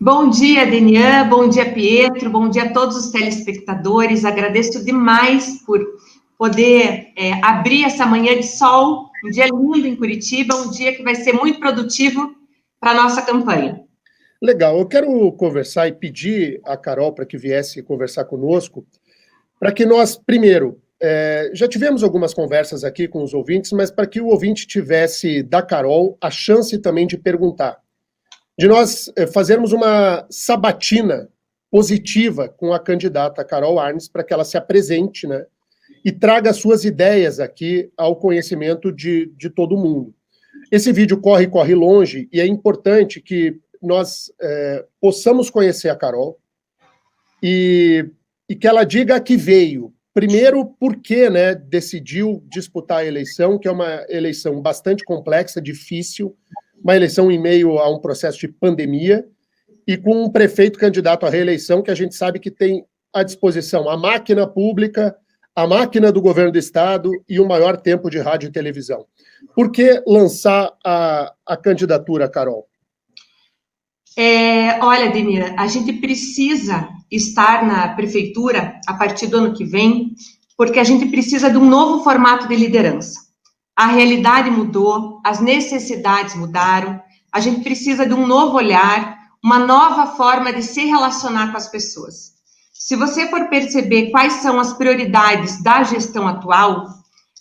Bom dia, Denian, bom dia, Pietro, bom dia a todos os telespectadores. Agradeço demais por poder abrir essa manhã de sol, um dia lindo em Curitiba, um dia que vai ser muito produtivo para a nossa campanha. Legal, eu quero conversar e pedir a Carol para que viesse conversar conosco, para que nós, primeiro, já tivemos algumas conversas aqui com os ouvintes, mas para que o ouvinte tivesse da Carol a chance também de perguntar. De nós fazermos uma sabatina positiva com a candidata Carol Arnes, para que ela se apresente, né, e traga suas ideias aqui ao conhecimento de todo mundo. Esse vídeo corre longe, e é importante que nós possamos conhecer a Carol e que ela diga a que veio. Primeiro, por que, né, decidiu disputar a eleição, que é uma eleição bastante complexa, difícil, uma eleição em meio a um processo de pandemia, e com um prefeito candidato à reeleição que a gente sabe que tem à disposição a máquina pública, a máquina do governo do estado e o maior tempo de rádio e televisão. Por que lançar a candidatura, Carol? Olha, Denira, a gente precisa estar na prefeitura a partir do ano que vem, porque a gente precisa de um novo formato de liderança. A realidade mudou, as necessidades mudaram, a gente precisa de um novo olhar, uma nova forma de se relacionar com as pessoas. Se você for perceber quais são as prioridades da gestão atual,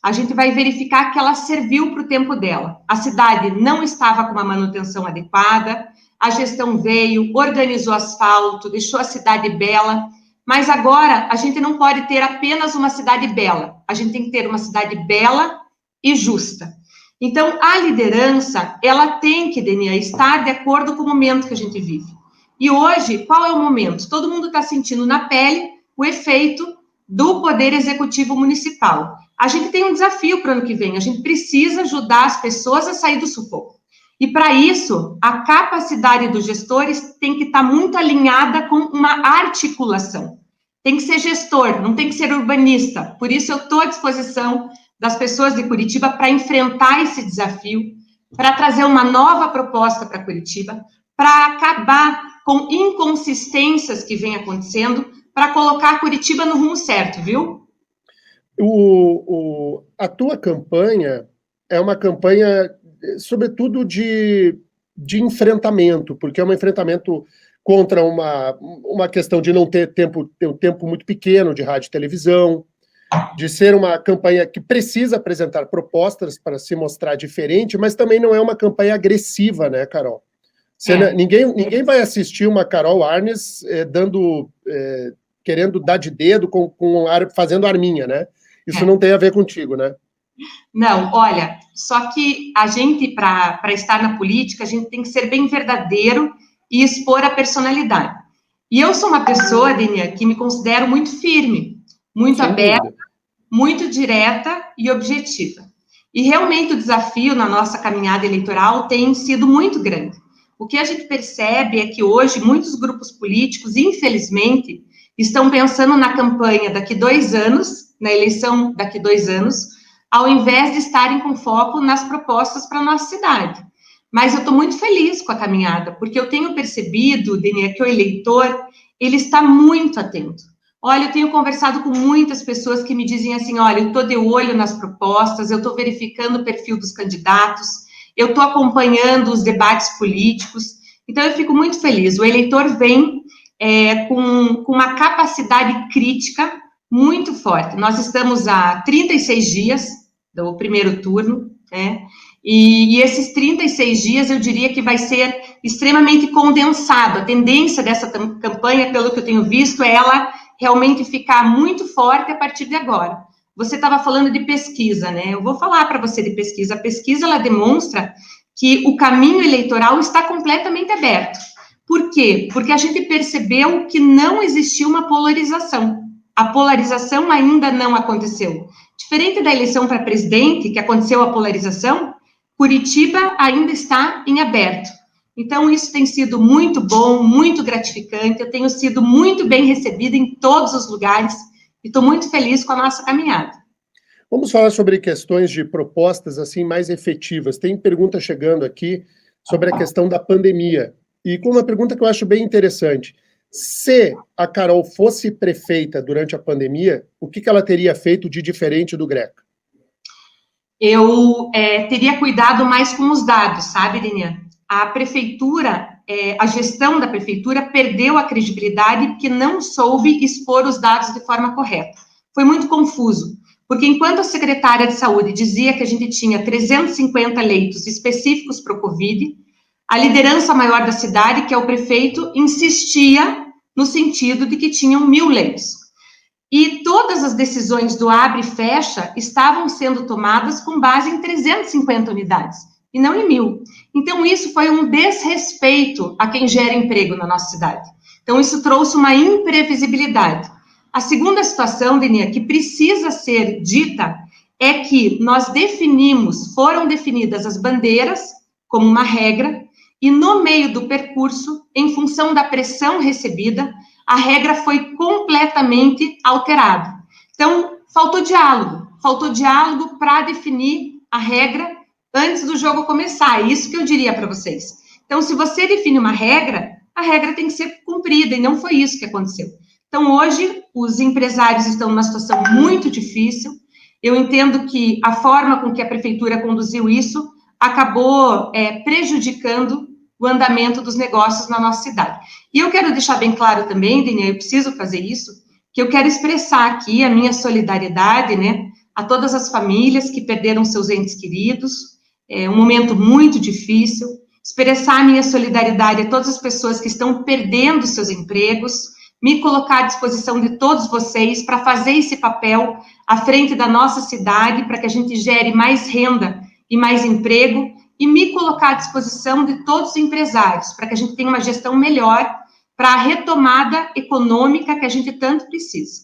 a gente vai verificar que ela serviu para o tempo dela. A cidade não estava com uma manutenção adequada, a gestão veio, organizou asfalto, deixou a cidade bela, mas agora a gente não pode ter apenas uma cidade bela, a gente tem que ter uma cidade bela e justa. Então, a liderança, ela tem que, Denia, estar de acordo com o momento que a gente vive. E hoje, qual é o momento? Todo mundo está sentindo na pele o efeito do Poder Executivo Municipal. A gente tem um desafio para o ano que vem, a gente precisa ajudar as pessoas a sair do sufoco. E, para isso, a capacidade dos gestores tem que estar muito alinhada com uma articulação. Tem que ser gestor, não tem que ser urbanista. Por isso, eu estou à disposição das pessoas de Curitiba para enfrentar esse desafio, para trazer uma nova proposta para Curitiba, para acabar com inconsistências que vem acontecendo, para colocar Curitiba no rumo certo, viu? A tua campanha é uma campanha, sobretudo, de enfrentamento, porque é um enfrentamento contra uma questão de não ter um tempo muito pequeno de rádio e televisão, de ser uma campanha que precisa apresentar propostas para se mostrar diferente, mas também não é uma campanha agressiva, né, Carol? Ninguém vai assistir uma Carol Arnes querendo dar de dedo, fazendo arminha, né? Isso não tem a ver contigo, né? Não, olha, só que a gente, para estar na política, a gente tem que ser bem verdadeiro e expor a personalidade. E eu sou uma pessoa, Denia, que me considero muito firme, muito aberta, muito direta e objetiva. E realmente o desafio na nossa caminhada eleitoral tem sido muito grande. O que a gente percebe é que hoje muitos grupos políticos, infelizmente, estão pensando na campanha daqui 2 anos, na eleição daqui 2 anos, ao invés de estarem com foco nas propostas para a nossa cidade. Mas eu estou muito feliz com a caminhada, porque eu tenho percebido, Denia, que o eleitor, ele está muito atento. Olha, eu tenho conversado com muitas pessoas que me dizem assim, olha, eu estou de olho nas propostas, eu estou verificando o perfil dos candidatos, eu estou acompanhando os debates políticos, então eu fico muito feliz. O eleitor vem com uma capacidade crítica muito forte. Nós estamos há 36 dias do primeiro turno, né? E esses 36 dias, eu diria que vai ser extremamente condensado. A tendência dessa campanha, pelo que eu tenho visto, é ela realmente ficar muito forte a partir de agora. Você estava falando de pesquisa, né? Eu vou falar para você de pesquisa. A pesquisa, ela demonstra que o caminho eleitoral está completamente aberto. Por quê? Porque a gente percebeu que não existia uma polarização. A polarização ainda não aconteceu. Diferente da eleição para presidente, que aconteceu a polarização, Curitiba ainda está em aberto. Então, isso tem sido muito bom, muito gratificante. Eu tenho sido muito bem recebida em todos os lugares e estou muito feliz com a nossa caminhada. Vamos falar sobre questões de propostas assim mais efetivas. Tem pergunta chegando aqui sobre a questão da pandemia. e com uma pergunta que eu acho bem interessante. Se a Carol fosse prefeita durante a pandemia, o que ela teria feito de diferente do Greca? Eu teria cuidado mais com os dados, sabe, Denian? A prefeitura, a gestão da prefeitura perdeu a credibilidade porque não soube expor os dados de forma correta. Foi muito confuso, porque enquanto a secretária de saúde dizia que a gente tinha 350 leitos específicos para o Covid, a liderança maior da cidade, que é o prefeito, insistia no sentido de que tinham 1.000 leitos. E todas as decisões do abre e fecha estavam sendo tomadas com base em 350 unidades, e não em 1.000. Então, isso foi um desrespeito a quem gera emprego na nossa cidade. Então, isso trouxe uma imprevisibilidade. A segunda situação, Denia, que precisa ser dita, é que nós foram definidas as bandeiras como uma regra, e no meio do percurso, em função da pressão recebida, a regra foi completamente alterada. Então, faltou diálogo para definir a regra antes do jogo começar, é isso que eu diria para vocês. Então, se você define uma regra, a regra tem que ser cumprida, e não foi isso que aconteceu. Então, hoje, os empresários estão numa situação muito difícil, eu entendo que a forma com que a prefeitura conduziu isso acabou prejudicando o andamento dos negócios na nossa cidade. E eu quero deixar bem claro também, Denia, eu preciso fazer isso, que eu quero expressar aqui a minha solidariedade, né, a todas as famílias que perderam seus entes queridos, um momento muito difícil, expressar a minha solidariedade a todas as pessoas que estão perdendo seus empregos, me colocar à disposição de todos vocês para fazer esse papel à frente da nossa cidade, para que a gente gere mais renda e mais emprego, e me colocar à disposição de todos os empresários, para que a gente tenha uma gestão melhor para a retomada econômica que a gente tanto precisa.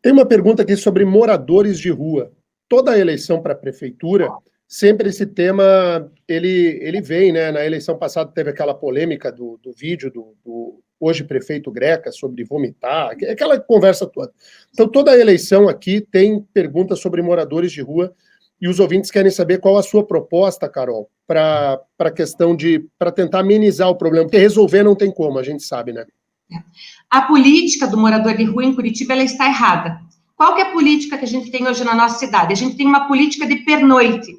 Tem uma pergunta aqui sobre moradores de rua. Toda a eleição para a prefeitura, sempre esse tema, ele vem, né? Na eleição passada teve aquela polêmica do vídeo do hoje prefeito Greca sobre vomitar, aquela conversa toda. Então, toda a eleição aqui tem perguntas sobre moradores de rua, e os ouvintes querem saber qual a sua proposta, Carol, para a questão para tentar amenizar o problema, porque resolver não tem como, a gente sabe, né? A política do morador de rua em Curitiba, ela está errada. Qual que é a política que a gente tem hoje na nossa cidade? A gente tem uma política de pernoite.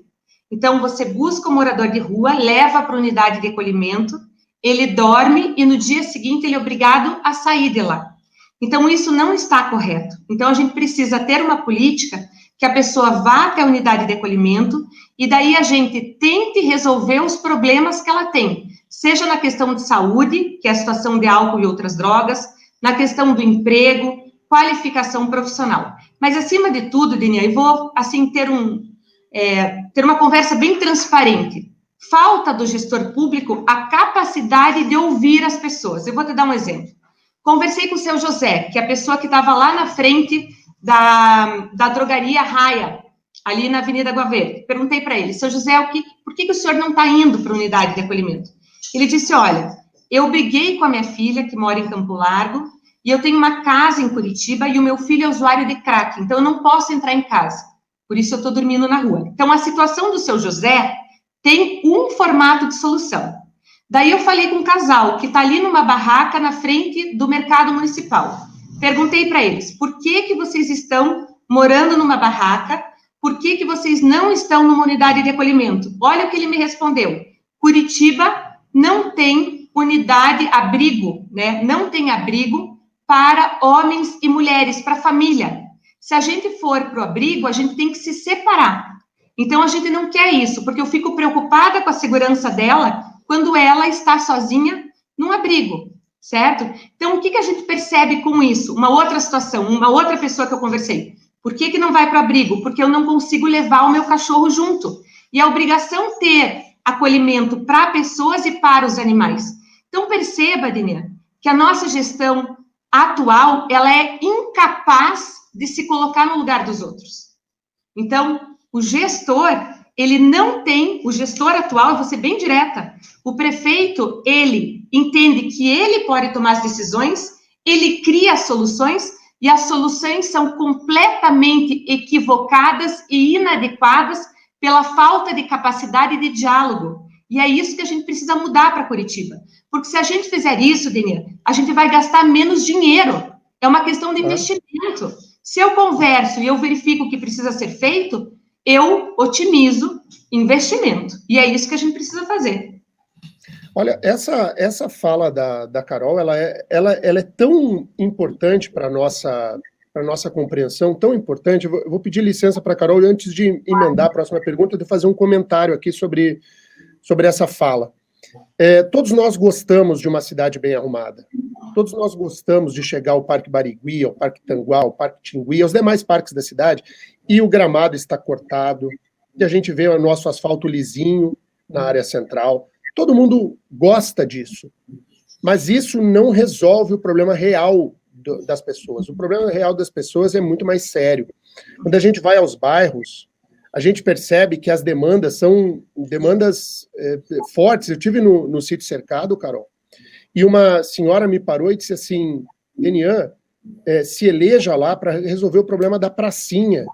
Então, você busca o morador de rua, leva para a unidade de acolhimento, ele dorme e no dia seguinte ele é obrigado a sair de lá. Então, isso não está correto. Então, a gente precisa ter uma política que a pessoa vá até a unidade de acolhimento e daí a gente tente resolver os problemas que ela tem, seja na questão de saúde, que é a situação de álcool e outras drogas, na questão do emprego, qualificação profissional. Mas, acima de tudo, Denia, eu vou, assim, ter uma conversa bem transparente. Falta do gestor público a capacidade de ouvir as pessoas. Eu vou te dar um exemplo. Conversei com o seu José, que é a pessoa que estava lá na frente da drogaria Raia, ali na Avenida Água Verde. Perguntei para ele, seu José, por que o senhor não está indo para a unidade de acolhimento? Ele disse, olha, eu briguei com a minha filha, que mora em Campo Largo, e eu tenho uma casa em Curitiba, e o meu filho é usuário de crack, então eu não posso entrar em casa. Por isso eu estou dormindo na rua. Então, a situação do seu José tem um formato de solução. Daí eu falei com um casal que está ali numa barraca na frente do mercado municipal. Perguntei para eles, por que vocês estão morando numa barraca? Por que vocês não estão numa unidade de acolhimento? Olha o que ele me respondeu. Curitiba não tem unidade, abrigo, né? Não tem abrigo para homens e mulheres, para família. Se a gente for para o abrigo, a gente tem que se separar. Então, a gente não quer isso, porque eu fico preocupada com a segurança dela quando ela está sozinha num abrigo, certo? Então, o que a gente percebe com isso? Uma outra situação, uma outra pessoa que eu conversei. Por que não vai para o abrigo? Porque eu não consigo levar o meu cachorro junto. E a obrigação ter acolhimento para pessoas e para os animais. Então, perceba, Denia, que a nossa gestão atual, ela é incapaz de se colocar no lugar dos outros. Então, o gestor, ele não tem, o gestor atual, eu vou ser bem direta, o prefeito, ele entende que ele pode tomar as decisões, ele cria as soluções, e as soluções são completamente equivocadas e inadequadas pela falta de capacidade de diálogo. E é isso que a gente precisa mudar para Curitiba. Porque se a gente fizer isso, Denir, a gente vai gastar menos dinheiro. É uma questão de investimento. Se eu converso e eu verifico o que precisa ser feito, eu otimizo investimento. E é isso que a gente precisa fazer. Olha, essa fala da Carol, ela é tão importante para a nossa compreensão, tão importante. Eu vou pedir licença para a Carol, antes de emendar a próxima pergunta, de fazer um comentário aqui sobre essa fala. Todos nós gostamos de uma cidade bem arrumada. Todos nós gostamos de chegar ao Parque Barigui, ao Parque Tanguá, ao Parque Tingui, aos demais parques da cidade, e o gramado está cortado, e a gente vê o nosso asfalto lisinho na área central. Todo mundo gosta disso, mas isso não resolve o problema real das pessoas. O problema real das pessoas é muito mais sério. Quando a gente vai aos bairros, a gente percebe que as demandas são demandas fortes. Eu estive no sítio cercado, Carol, e uma senhora me parou e disse assim: Denian, se eleja lá para resolver o problema da pracinha.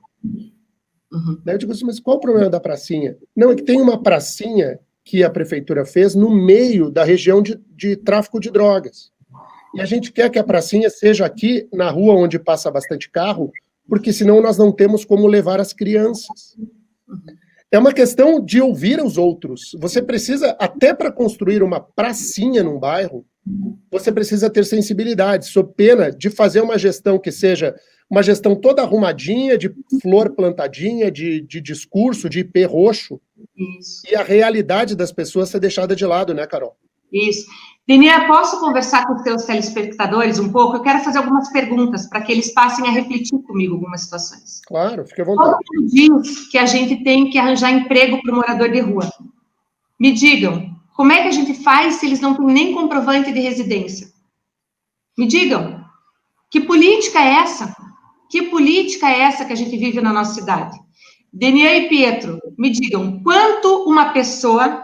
Uhum. Daí eu digo assim, mas qual o problema da pracinha? Não, é que tem uma pracinha que a prefeitura fez no meio da região de tráfico de drogas. E a gente quer que a pracinha seja aqui na rua onde passa bastante carro, porque senão nós não temos como levar as crianças. É uma questão de ouvir os outros. Você precisa, até para construir uma pracinha num bairro, você precisa ter sensibilidade, sob pena de fazer uma gestão que seja uma gestão toda arrumadinha, de flor plantadinha, de discurso, de IP roxo, isso. E a realidade das pessoas ser deixada de lado, né, Carol? Isso. Denian, posso conversar com os teus telespectadores um pouco? Eu quero fazer algumas perguntas para que eles passem a refletir comigo algumas situações. Claro, fique à vontade. Todo mundo diz que a gente tem que arranjar emprego para o morador de rua. Me digam, como é que a gente faz se eles não têm nem comprovante de residência? Me digam, que política é essa? Que política é essa que a gente vive na nossa cidade? Denian e Pietro, me digam, quanto uma pessoa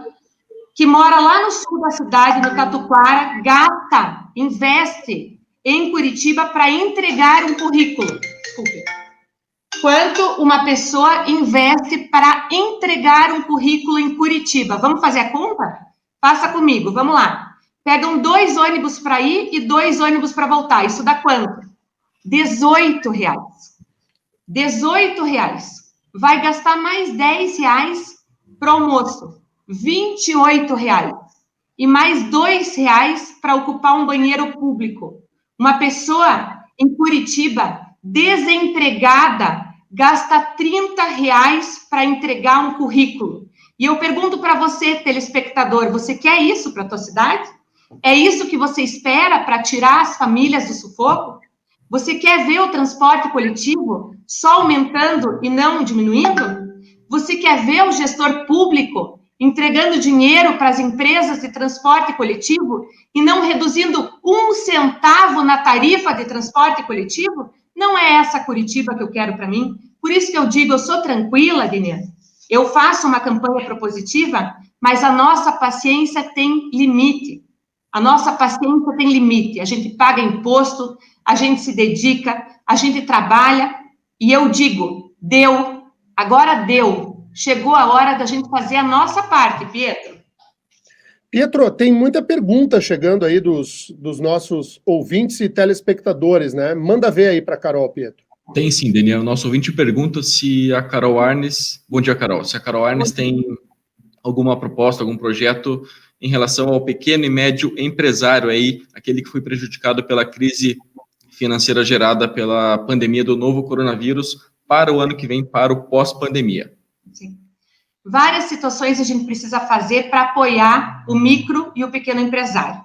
que mora lá no sul da cidade, no Tatuquara, gasta, investe em Curitiba para entregar um currículo? Desculpe. Quanto uma pessoa investe para entregar um currículo em Curitiba? Vamos fazer a conta? Faça comigo, vamos lá. Pegam 2 ônibus para ir e 2 ônibus para voltar. Isso dá quanto? R$18. R$18. Vai gastar mais R$10 para o almoço. R$28. E mais R$2 para ocupar um banheiro público. Uma pessoa em Curitiba, desempregada, gasta R$30 para entregar um currículo. E eu pergunto para você, telespectador, você quer isso para a tua cidade? É isso que você espera para tirar as famílias do sufoco? Você quer ver o transporte coletivo só aumentando e não diminuindo? Você quer ver o gestor público entregando dinheiro para as empresas de transporte coletivo e não reduzindo 1 centavo na tarifa de transporte coletivo? Não é essa Curitiba que eu quero para mim. Por isso que eu digo, eu sou tranquila, Denian. Eu faço uma campanha propositiva, mas a nossa paciência tem limite. A nossa paciência tem limite. A gente paga imposto, a gente se dedica, a gente trabalha, e eu digo, deu, agora deu. Chegou a hora da gente fazer a nossa parte, Pietro. Pietro, tem muita pergunta chegando aí dos nossos ouvintes e telespectadores, né? Manda ver aí para a Carol, Pietro. Tem sim, Daniel. Nosso ouvinte pergunta se a Carol Arnes... Bom dia, Carol. Se a Carol Arnes tem alguma proposta, algum projeto em relação ao pequeno e médio empresário aí, aquele que foi prejudicado pela crise financeira gerada pela pandemia do novo coronavírus, para o ano que vem, para o pós-pandemia. Sim. Várias situações a gente precisa fazer para apoiar o micro e o pequeno empresário.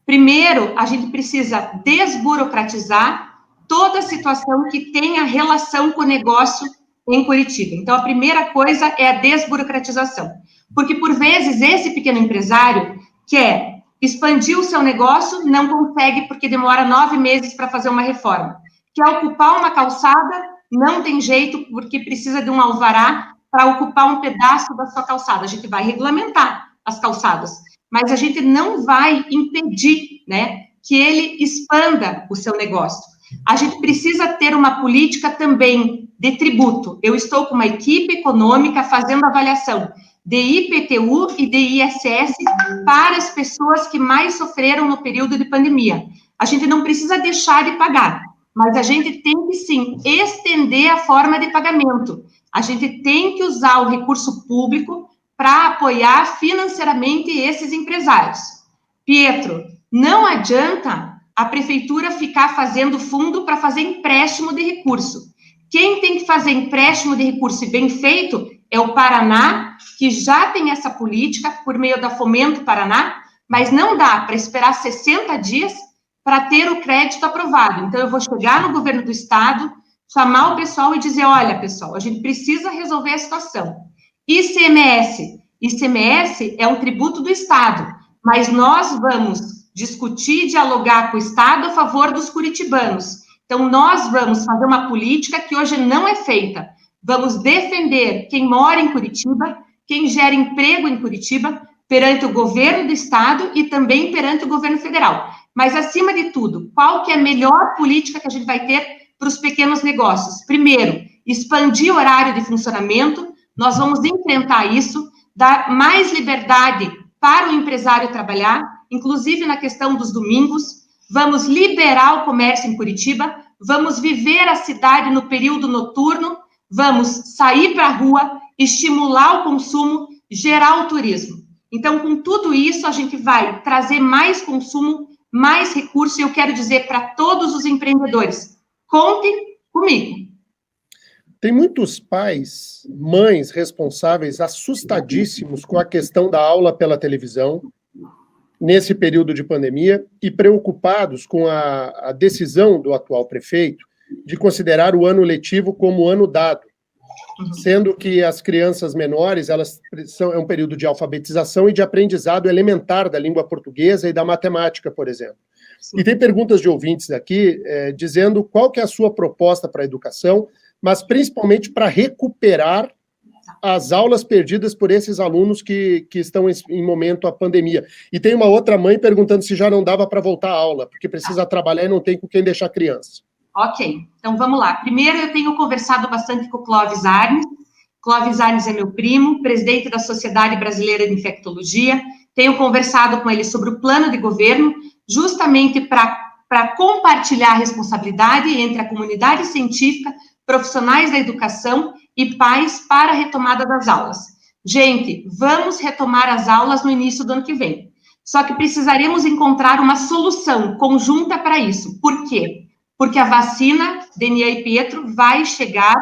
Primeiro, a gente precisa desburocratizar toda a situação que tenha relação com o negócio em Curitiba. Então, a primeira coisa é a desburocratização. Porque, por vezes, esse pequeno empresário quer expandir o seu negócio, não consegue porque demora 9 meses para fazer uma reforma. Quer ocupar uma calçada, não tem jeito porque precisa de um alvará para ocupar um pedaço da sua calçada. A gente vai regulamentar as calçadas, mas a gente não vai impedir, né, que ele expanda o seu negócio. A gente precisa ter uma política também de tributo. Eu estou com uma equipe econômica fazendo avaliação de IPTU e de ISS para as pessoas que mais sofreram no período de pandemia. A gente não precisa deixar de pagar, mas a gente tem que, sim, estender a forma de pagamento. A gente tem que usar o recurso público para apoiar financeiramente esses empresários. Pietro, não adianta a prefeitura ficar fazendo fundo para fazer empréstimo de recurso. Quem tem que fazer empréstimo de recurso e bem feito é o Paraná, que já tem essa política por meio da Fomento Paraná, mas não dá para esperar 60 dias para ter o crédito aprovado. Então, eu vou chegar no governo do estado, chamar o pessoal e dizer, olha, pessoal, a gente precisa resolver a situação. ICMS. ICMS é um tributo do estado, mas nós vamos discutir e dialogar com o estado a favor dos curitibanos. Então, nós vamos fazer uma política que hoje não é feita. Vamos defender quem mora em Curitiba, quem gera emprego em Curitiba, perante o governo do estado e também perante o governo federal. Mas, acima de tudo, qual que é a melhor política que a gente vai ter para os pequenos negócios? Primeiro, expandir o horário de funcionamento, nós vamos enfrentar isso, dar mais liberdade para o empresário trabalhar, inclusive na questão dos domingos, vamos liberar o comércio em Curitiba, vamos viver a cidade no período noturno, vamos sair para a rua, estimular o consumo, gerar o turismo. Então, com tudo isso, a gente vai trazer mais consumo, mais recurso, e eu quero dizer para todos os empreendedores, contem comigo. Tem muitos pais, mães responsáveis, assustadíssimos com a questão da aula pela televisão, nesse período de pandemia, e preocupados com a decisão do atual prefeito de considerar o ano letivo como ano dado, sendo que as crianças menores, é um período de alfabetização e de aprendizado elementar da língua portuguesa e da matemática, por exemplo. Sim. E tem perguntas de ouvintes aqui, dizendo qual que é a sua proposta para a educação, mas principalmente para recuperar as aulas perdidas por esses alunos que estão em momento à pandemia. E tem uma outra mãe perguntando se já não dava para voltar à aula, porque precisa trabalhar e não tem com quem deixar criança. Ok, então vamos lá. Primeiro, eu tenho conversado bastante com o Clóvis Arnes. Clóvis Arnes é meu primo, presidente da Sociedade Brasileira de Infectologia. Tenho conversado com ele sobre o plano de governo, justamente para compartilhar a responsabilidade entre a comunidade científica, profissionais da educação e pais para a retomada das aulas. Gente, vamos retomar as aulas no início do ano que vem. Só que precisaremos encontrar uma solução conjunta para isso. Por quê? Porque a vacina, Denia e Pietro, vai chegar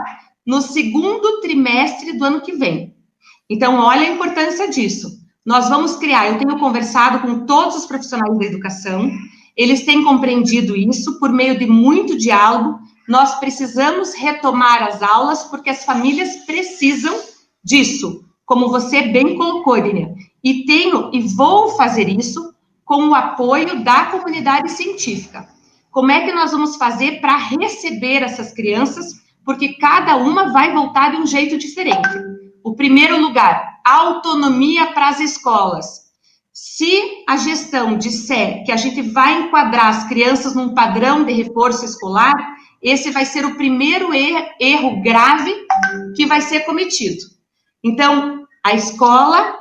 no segundo trimestre do ano que vem. Então, olha a importância disso. Nós vamos criar, eu tenho conversado com todos os profissionais da educação, eles têm compreendido isso por meio de muito diálogo. Nós precisamos retomar as aulas porque as famílias precisam disso, como você bem colocou, Denia. E vou fazer isso com o apoio da comunidade científica. Como é que nós vamos fazer para receber essas crianças? Porque cada uma vai voltar de um jeito diferente. O primeiro lugar, autonomia para as escolas. Se a gestão disser que a gente vai enquadrar as crianças num padrão de reforço escolar, esse vai ser o primeiro erro grave que vai ser cometido. Então, a escola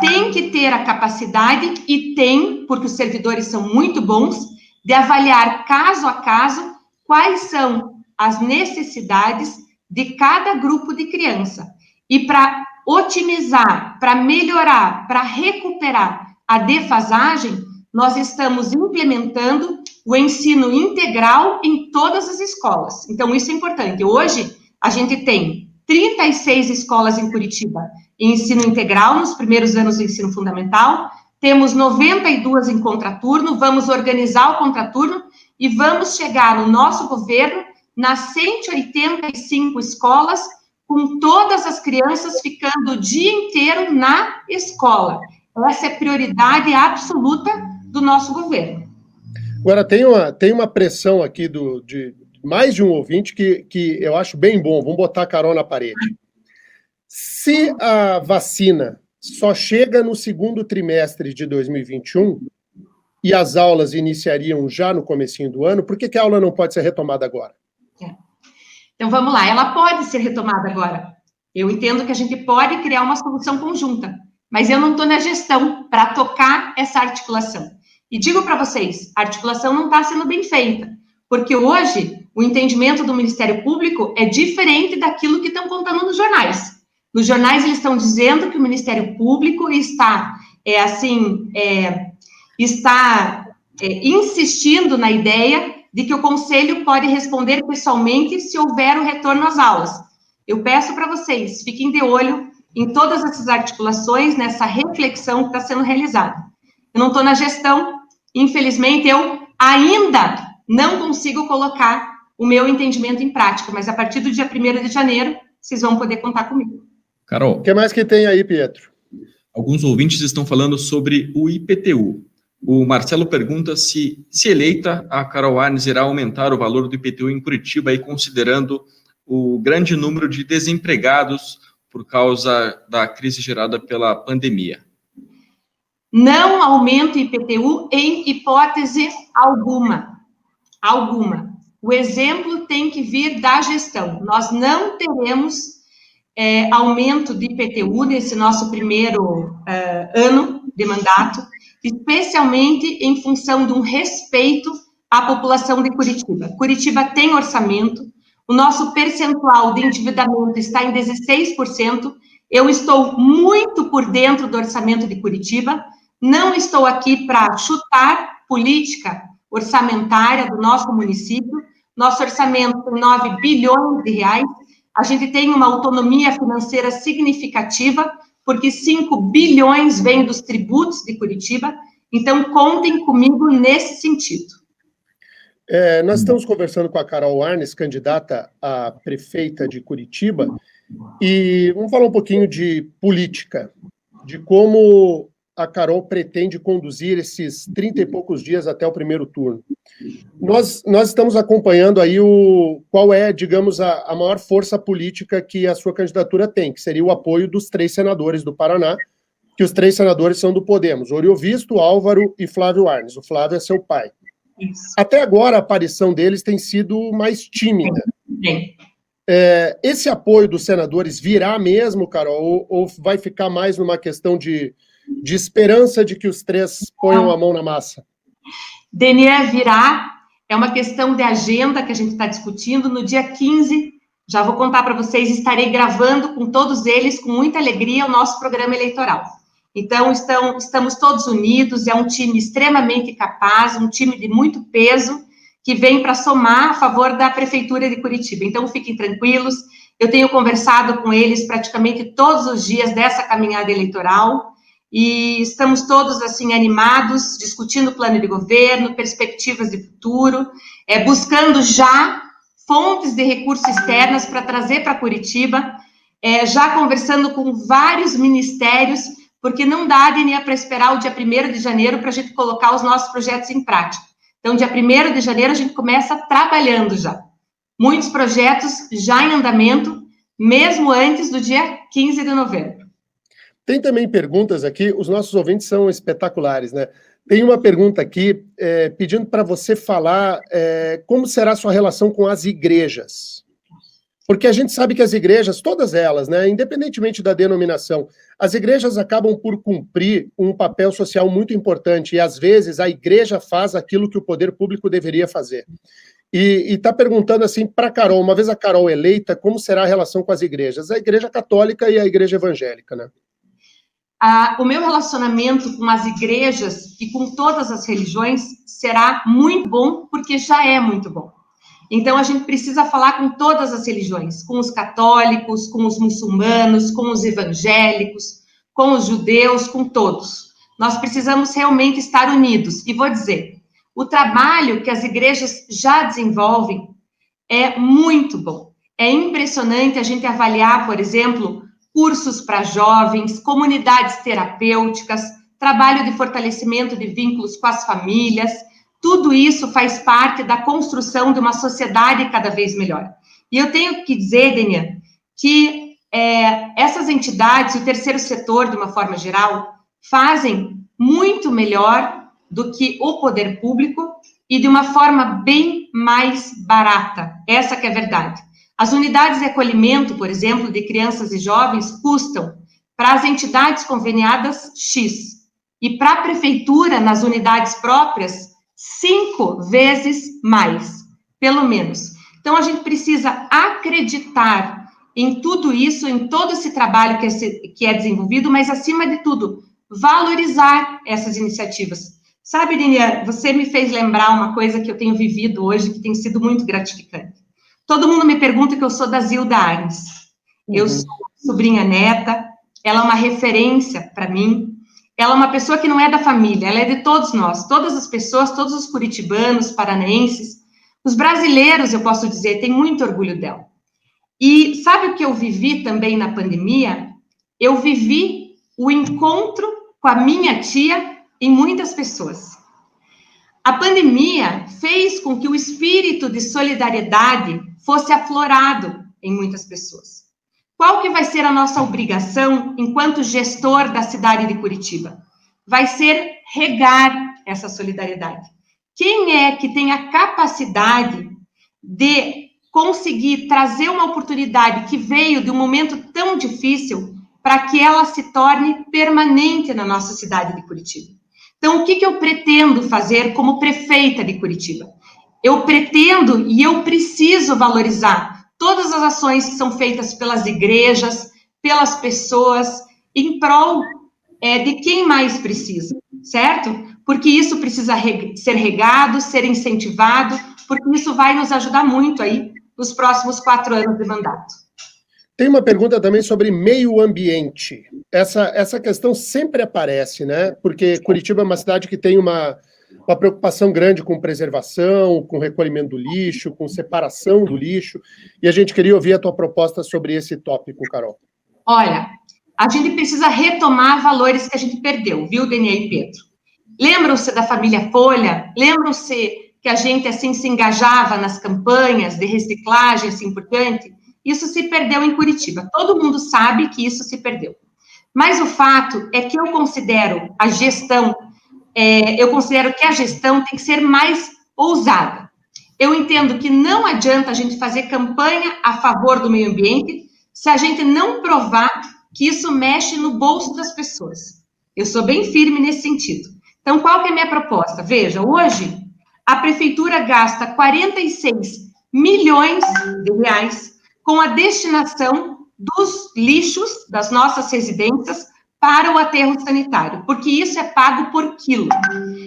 tem que ter a capacidade, e tem, porque os servidores são muito bons, de avaliar caso a caso quais são as necessidades de cada grupo de criança. E para otimizar, para melhorar, para recuperar a defasagem, nós estamos implementando o ensino integral em todas as escolas. Então, isso é importante. Hoje, a gente tem 36 escolas em Curitiba em ensino integral, nos primeiros anos do ensino fundamental, temos 92 em contraturno, vamos organizar o contraturno e vamos chegar no nosso governo nas 185 escolas, com todas as crianças ficando o dia inteiro na escola. Essa é a prioridade absoluta do nosso governo. Agora, tem uma pressão aqui de mais de um ouvinte que eu acho bem bom. Vamos botar a Carol na parede. Se a vacina só chega no segundo trimestre de 2021 e as aulas iniciariam já no comecinho do ano, por que a aula não pode ser retomada agora? Então, vamos lá, ela pode ser retomada agora. Eu entendo que a gente pode criar uma solução conjunta, mas eu não estou na gestão para tocar essa articulação. E digo para vocês, a articulação não está sendo bem feita, porque hoje o entendimento do Ministério Público é diferente daquilo que estão contando nos jornais. Nos jornais eles estão dizendo que o Ministério Público está insistindo na ideia de que o Conselho pode responder pessoalmente se houver o retorno às aulas. Eu peço para vocês, fiquem de olho em todas essas articulações, nessa reflexão que está sendo realizada. Eu não estou na gestão, infelizmente, eu ainda não consigo colocar o meu entendimento em prática, mas a partir do dia 1º de janeiro, vocês vão poder contar comigo. Carol. O que mais que tem aí, Pietro? Alguns ouvintes estão falando sobre o IPTU. O Marcelo pergunta se eleita, a Carol Arnes irá aumentar o valor do IPTU em Curitiba, aí considerando o grande número de desempregados por causa da crise gerada pela pandemia. Não aumento o IPTU em hipótese alguma. O exemplo tem que vir da gestão. Nós não teremos aumento de IPTU nesse nosso primeiro ano de mandato, especialmente em função de um respeito à população de Curitiba. Curitiba tem orçamento, o nosso percentual de endividamento está em 16%, eu estou muito por dentro do orçamento de Curitiba, não estou aqui para chutar política orçamentária do nosso município, nosso orçamento tem 9 bilhões de reais, a gente tem uma autonomia financeira significativa, porque 5 bilhões vêm dos tributos de Curitiba, então contem comigo nesse sentido. Nós estamos conversando com a Carol Arnes, candidata a prefeita de Curitiba, e vamos falar um pouquinho de política, de como a Carol pretende conduzir esses 30 e poucos dias até o primeiro turno. Nós estamos acompanhando aí qual é, digamos, a maior força política que a sua candidatura tem, que seria o apoio dos 3 senadores do Paraná, que os 3 senadores são do Podemos, Oriovisto, Álvaro e Flávio Arnes. O Flávio é seu pai. Isso. Até agora, a aparição deles tem sido mais tímida. Sim. Esse apoio dos senadores virá mesmo, Carol, ou vai ficar mais numa questão de esperança de que os 3 ponham a mão na massa? Denier, virá, é uma questão de agenda que a gente está discutindo. No dia 15, já vou contar para vocês, estarei gravando com todos eles, com muita alegria, o nosso programa eleitoral. Então, estamos todos unidos, é um time extremamente capaz, um time de muito peso, que vem para somar a favor da Prefeitura de Curitiba. Então, fiquem tranquilos, eu tenho conversado com eles praticamente todos os dias dessa caminhada eleitoral, e estamos todos, assim, animados, discutindo plano de governo, perspectivas de futuro, buscando já fontes de recursos externos para trazer para Curitiba, já conversando com vários ministérios, porque não dá, Denia, para esperar o dia 1º de janeiro para a gente colocar os nossos projetos em prática. Então, dia 1º de janeiro, a gente começa trabalhando já. Muitos projetos já em andamento, mesmo antes do dia 15 de novembro. Tem também perguntas aqui, os nossos ouvintes são espetaculares, né? Tem uma pergunta aqui pedindo para você falar como será a sua relação com as igrejas. Porque a gente sabe que as igrejas, todas elas, né, independentemente da denominação, as igrejas acabam por cumprir um papel social muito importante e, às vezes, a igreja faz aquilo que o poder público deveria fazer. E está perguntando assim para a Carol, uma vez a Carol eleita, como será a relação com as igrejas? A igreja católica e a igreja evangélica, né? O meu relacionamento com as igrejas e com todas as religiões será muito bom, porque já é muito bom. Então, a gente precisa falar com todas as religiões, com os católicos, com os muçulmanos, com os evangélicos, com os judeus, com todos. Nós precisamos realmente estar unidos. E vou dizer, o trabalho que as igrejas já desenvolvem é muito bom. É impressionante a gente avaliar, por exemplo, cursos para jovens, comunidades terapêuticas, trabalho de fortalecimento de vínculos com as famílias. Tudo isso faz parte da construção de uma sociedade cada vez melhor. E eu tenho que dizer, Denia, que essas entidades, o terceiro setor, de uma forma geral, fazem muito melhor do que o poder público e de uma forma bem mais barata. Essa que é a verdade. As unidades de acolhimento, por exemplo, de crianças e jovens, custam para as entidades conveniadas X, e para a prefeitura, nas unidades próprias, 5 vezes mais, pelo menos. Então, a gente precisa acreditar em tudo isso, em todo esse trabalho que é desenvolvido, mas, acima de tudo, valorizar essas iniciativas. Sabe, Dinian, você me fez lembrar uma coisa que eu tenho vivido hoje, que tem sido muito gratificante. Todo mundo me pergunta que eu sou da Zilda Arnes. Eu sou sobrinha neta, ela é uma referência para mim. Ela é uma pessoa que não é da família, ela é de todos nós, todas as pessoas, todos os curitibanos, paranaenses, os brasileiros, eu posso dizer, têm muito orgulho dela. E sabe o que eu vivi também na pandemia? Eu vivi o encontro com a minha tia em muitas pessoas. A pandemia fez com que o espírito de solidariedade fosse aflorado em muitas pessoas. Qual que vai ser a nossa obrigação enquanto gestor da cidade de Curitiba? Vai ser regar essa solidariedade. Quem é que tem a capacidade de conseguir trazer uma oportunidade que veio de um momento tão difícil para que ela se torne permanente na nossa cidade de Curitiba? Então, o que eu pretendo fazer como prefeita de Curitiba? Eu pretendo e eu preciso valorizar todas as ações que são feitas pelas igrejas, pelas pessoas, em prol de quem mais precisa, certo? Porque isso precisa ser regado, ser incentivado, porque isso vai nos ajudar muito aí nos próximos 4 anos de mandato. Tem uma pergunta também sobre meio ambiente. Essa questão sempre aparece, né? Porque Curitiba é uma cidade que tem uma preocupação grande com preservação, com recolhimento do lixo, com separação do lixo, e a gente queria ouvir a tua proposta sobre esse tópico, Carol. Olha, a gente precisa retomar valores que a gente perdeu, viu, Denier e Pedro? Lembram-se da família Folha? Lembram-se que a gente, assim, se engajava nas campanhas de reciclagem, assim, por diante? Isso se perdeu em Curitiba. Todo mundo sabe que isso se perdeu. Mas o fato é que eu considero a gestão, que a gestão tem que ser mais ousada. Eu entendo que não adianta a gente fazer campanha a favor do meio ambiente se a gente não provar que isso mexe no bolso das pessoas. Eu sou bem firme nesse sentido. Então, qual que é a minha proposta? Veja, hoje, a prefeitura gasta 46 milhões de reais com a destinação dos lixos das nossas residências para o aterro sanitário, porque isso é pago por quilo.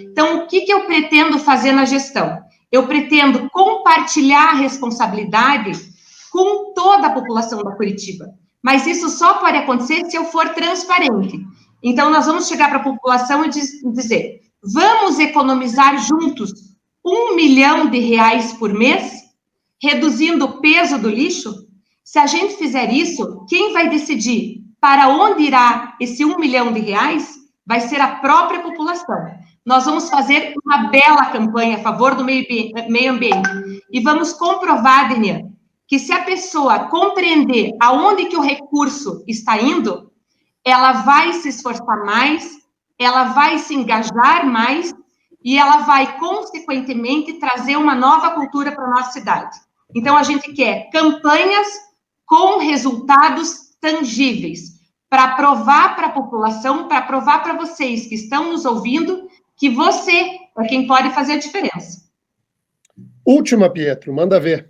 Então, o que eu pretendo fazer na gestão? Eu pretendo compartilhar a responsabilidade com toda a população da Curitiba, mas isso só pode acontecer se eu for transparente. Então, nós vamos chegar para a população e dizer, vamos economizar juntos R$1 milhão por mês, reduzindo o peso do lixo? Se a gente fizer isso, quem vai decidir para onde irá esse R$1 milhão? Vai ser a própria população. Nós vamos fazer uma bela campanha a favor do meio ambiente e vamos comprovar, Denian, que se a pessoa compreender aonde que o recurso está indo, ela vai se esforçar mais, ela vai se engajar mais e ela vai, consequentemente, trazer uma nova cultura para a nossa cidade. Então, a gente quer campanhas com resultados tangíveis, para provar para a população, para provar para vocês que estão nos ouvindo, que você é quem pode fazer a diferença. Última, Pietro, manda ver.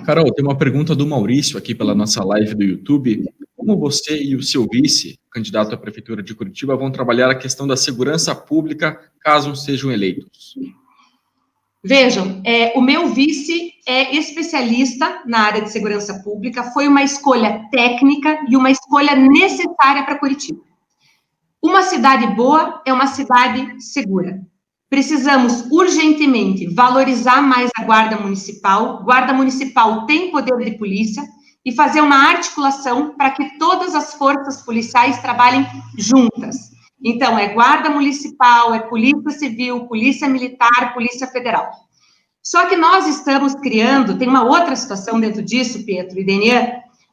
Carol, tem uma pergunta do Maurício aqui pela nossa live do YouTube. Como você e o seu vice, candidato à Prefeitura de Curitiba, vão trabalhar a questão da segurança pública caso sejam eleitos? Vejam, o meu vice é especialista na área de segurança pública, foi uma escolha técnica e uma escolha necessária para Curitiba. Uma cidade boa é uma cidade segura. Precisamos urgentemente valorizar mais a Guarda Municipal. Guarda Municipal tem poder de polícia e fazer uma articulação para que todas as forças policiais trabalhem juntas. Então, é Guarda Municipal, é Polícia Civil, Polícia Militar, Polícia Federal. Só que nós estamos criando, tem uma outra situação dentro disso, Pedro e Denian,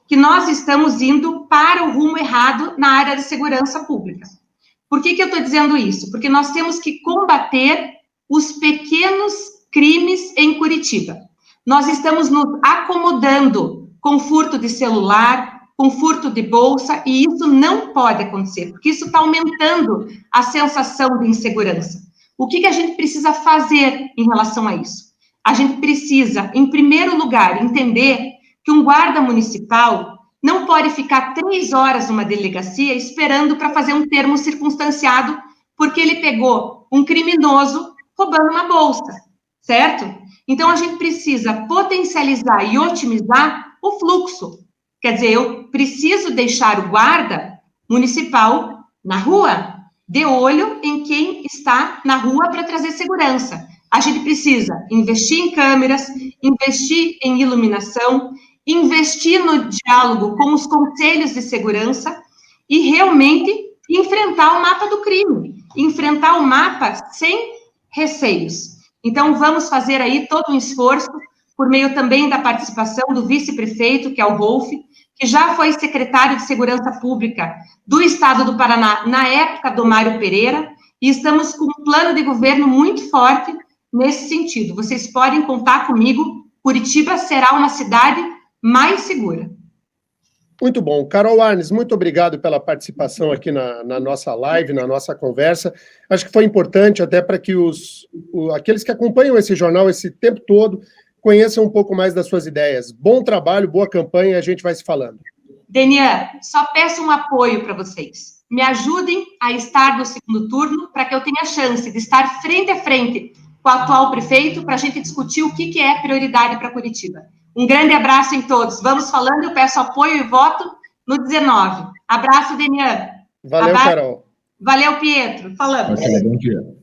que nós estamos indo para o rumo errado na área de segurança pública. Por que eu estou dizendo isso? Porque nós temos que combater os pequenos crimes em Curitiba. Nós estamos nos acomodando com furto de celular, com furto de bolsa, e isso não pode acontecer, porque isso está aumentando a sensação de insegurança. O que a gente precisa fazer em relação a isso? A gente precisa, em primeiro lugar, entender que um guarda municipal não pode ficar 3 horas numa delegacia esperando para fazer um termo circunstanciado porque ele pegou um criminoso roubando uma bolsa, certo? Então, a gente precisa potencializar e otimizar o fluxo. Quer dizer, eu preciso deixar o guarda municipal na rua, de olho em quem está na rua para trazer segurança. A gente precisa investir em câmeras, investir em iluminação, investir no diálogo com os conselhos de segurança e realmente enfrentar o mapa do crime, enfrentar o mapa sem receios. Então, vamos fazer aí todo um esforço, por meio também da participação do vice-prefeito, que é o Rolf, que já foi secretário de Segurança Pública do Estado do Paraná na época do Mário Pereira, e estamos com um plano de governo muito forte nesse sentido. Vocês podem contar comigo, Curitiba será uma cidade mais segura. Muito bom. Carol Arnes, muito obrigado pela participação aqui na nossa live, na nossa conversa. Acho que foi importante até para que aqueles que acompanham esse jornal esse tempo todo conheçam um pouco mais das suas ideias. Bom trabalho, boa campanha, a gente vai se falando. Denian, só peço um apoio para vocês. Me ajudem a estar no segundo turno para que eu tenha a chance de estar frente a frente com o atual prefeito para a gente discutir o que é prioridade para Curitiba. Um grande abraço em todos. Vamos falando, eu peço apoio e voto no 19. Abraço, Denian. Valeu, Carol. Valeu, Pietro. Falamos. Bom dia.